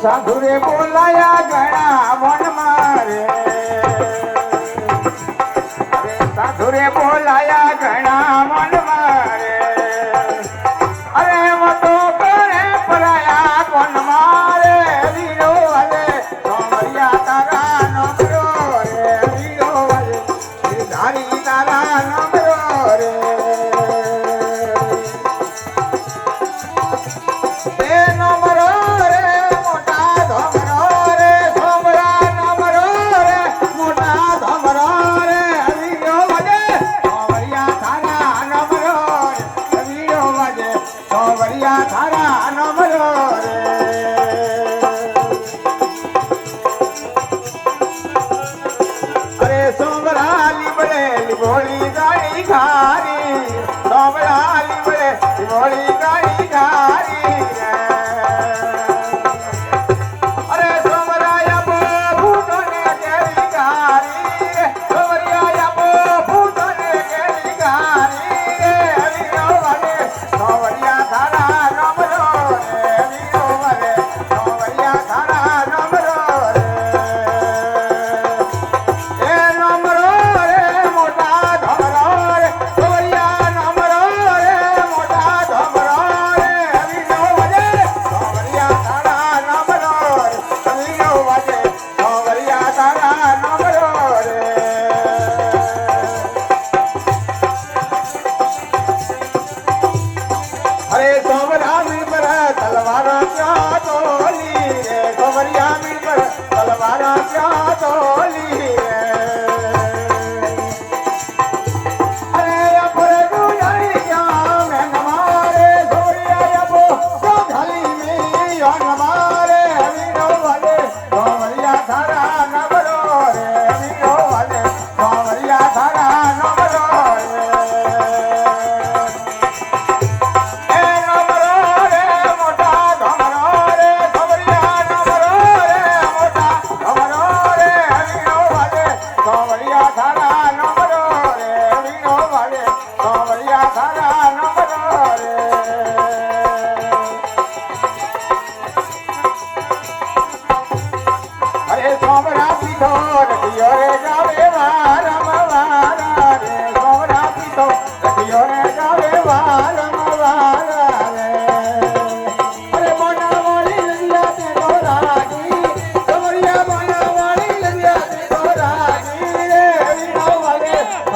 સાધુ રે બોલાયા ઘણા મન મારે સાધુ રે બોલાયા ઘણા મન મારે અરે મતો કરે પરાયા કોણ મારે વીરો હલે સોમરિયા તારા નમરો રે વીરો હલે ધારી તારા નમરો રે એ નમરો થારા નમરો રે અરે સોમરા લીબડે લીબોળી ગાડી ખારી સોમરા લીબડે લીબોળી ગાડી ખારી અરે સોમરાયા બો ફૂટને કેરી ગારી સોમરિયા બો ફૂટને કેરી ગારી રે હરિયો વાગે સોમરિયા થારા તલવારા ક્યાં તોલી રે ખબરિયા મીર પર તલવારા ક્યાં તોલી અરે અપર ગુજારી ક્યાં મેં નમારે સોરિયા અબો સોધાલી મે યો નમારે વીરો વાલે ખબરિયા થારા નબરો રે વીરો વાલે ખબરિયા થારા નબરો અરે સોમરા પીઠો રે